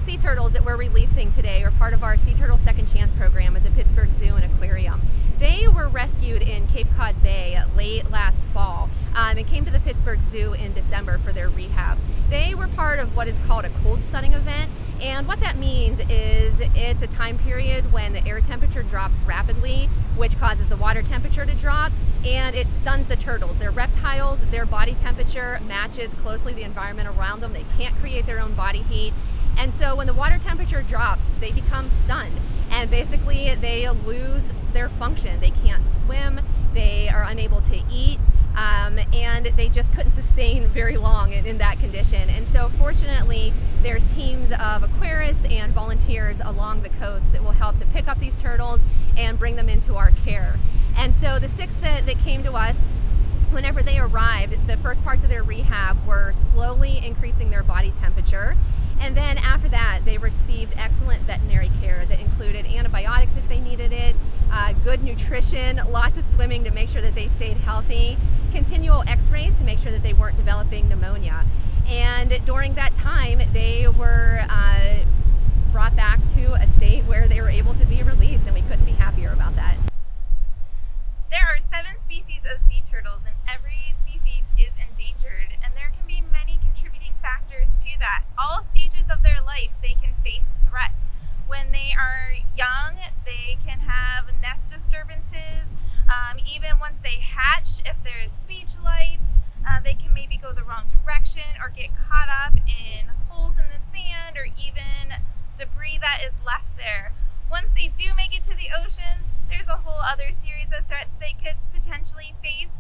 sea turtles that we're releasing today are part of our Sea Turtle Second Chance program at the Pittsburgh Zoo and Aquarium. They were rescued in Cape Cod Bay late last fall and came to the Pittsburgh Zoo in December for their rehab. They were part of what is called a cold stunning event, and what that means is it's a time period when the air temperature drops rapidly, which causes the water temperature to drop, and it stuns the turtles. They're reptiles, their body temperature matches closely the environment around them. They can't create their own body heat. And so when the water temperature drops, they become stunned, and basically they lose their function. They can't swim, they are unable to eat, and they just couldn't sustain very long in that condition. And so fortunately, there's teams of aquarists and volunteers along the coast that will help to pick up these turtles and bring them into our care. And so the 6 that came to us, whenever they arrived, the first parts of their rehab were slowly increasing their body temperature. And then after that, they received excellent veterinary care that included antibiotics if they needed it, good nutrition, lots of swimming to make sure that they stayed healthy, continual x-rays to make sure that they weren't developing pneumonia. And during that time, they were brought back to a state where they were able to be released, and we couldn't be happier about that. There are 7 species of sea turtles, and every species is endangered, and there can be many contributing factors to that. All stages of their life, they can face threats. When they are young, they can have nest disturbances. Even once they hatch, if there's beach lights, they can maybe go the wrong direction or get caught up in holes in the sand or even debris that is left there. Once they do make it to the ocean, there's a whole other series of threats they could potentially face.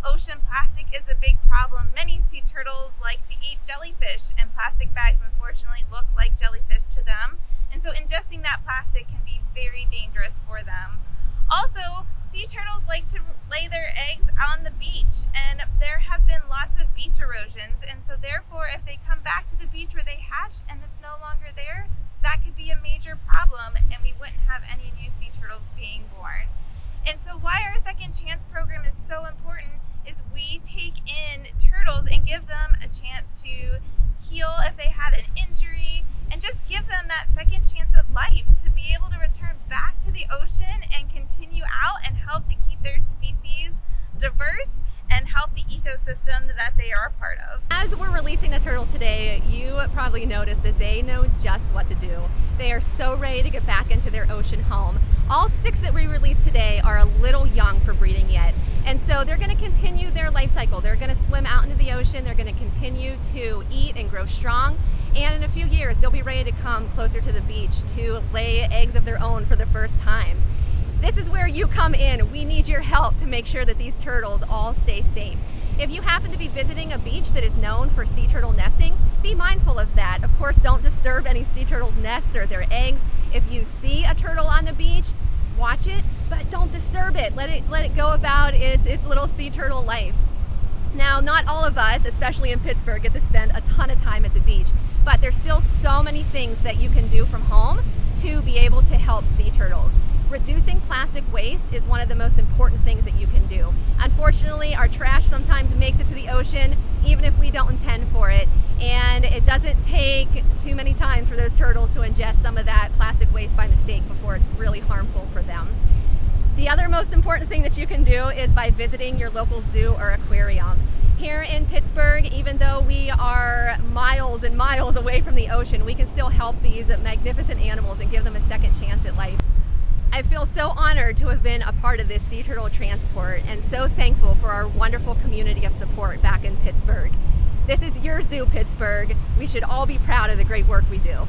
Ocean plastic is a big problem. Many sea turtles like to eat jellyfish, and plastic bags unfortunately look like jellyfish to them. And so ingesting that plastic can be very dangerous for them. Also, sea turtles like to lay their eggs on the beach, and there have been lots of beach erosions, and so therefore if they come back to the beach where they hatched and it's no longer there, that could be a major problem, and we wouldn't have any new sea turtles being born. And so why our Second Chance program is so important is we take in turtles and give them a chance to heal if they had an injury, and just give them that second chance at life to be able to return back to the ocean and continue out and help to keep their species diverse and help the ecosystem that they are a part of. As we're releasing the turtles today, you probably noticed that they know just what to do. They are so ready to get back into their ocean home. All 6 that we released today are a little young for breeding yet. And so they're going to continue their life cycle. They're going to swim out into the ocean. They're going to continue to eat and grow strong. And in a few years, they'll be ready to come closer to the beach to lay eggs of their own for the first time. This is where you come in. We need your help to make sure that these turtles all stay safe. If you happen to be visiting a beach that is known for sea turtle nesting, be mindful of that. Of course, don't disturb any sea turtle nests or their eggs. If you see a turtle on the beach, watch it, but don't disturb it. Let it go about its little sea turtle life. Now, not all of us, especially in Pittsburgh, get to spend a ton of time at the beach, but there's still so many things that you can do from home to be able to help sea turtles. Reducing plastic waste is one of the most important things that you can do. Unfortunately, our trash sometimes makes it to the ocean, even if we don't intend for it, and it doesn't take too many times for those turtles to ingest some of that plastic waste by mistake before it's really harmful for them. The other most important thing that you can do is by visiting your local zoo or aquarium. Here in Pittsburgh, even though we are miles and miles away from the ocean, we can still help these magnificent animals and give them a second chance at life. I feel so honored to have been a part of this sea turtle transport, and so thankful for our wonderful community of support back in Pittsburgh. This is your zoo, Pittsburgh. We should all be proud of the great work we do.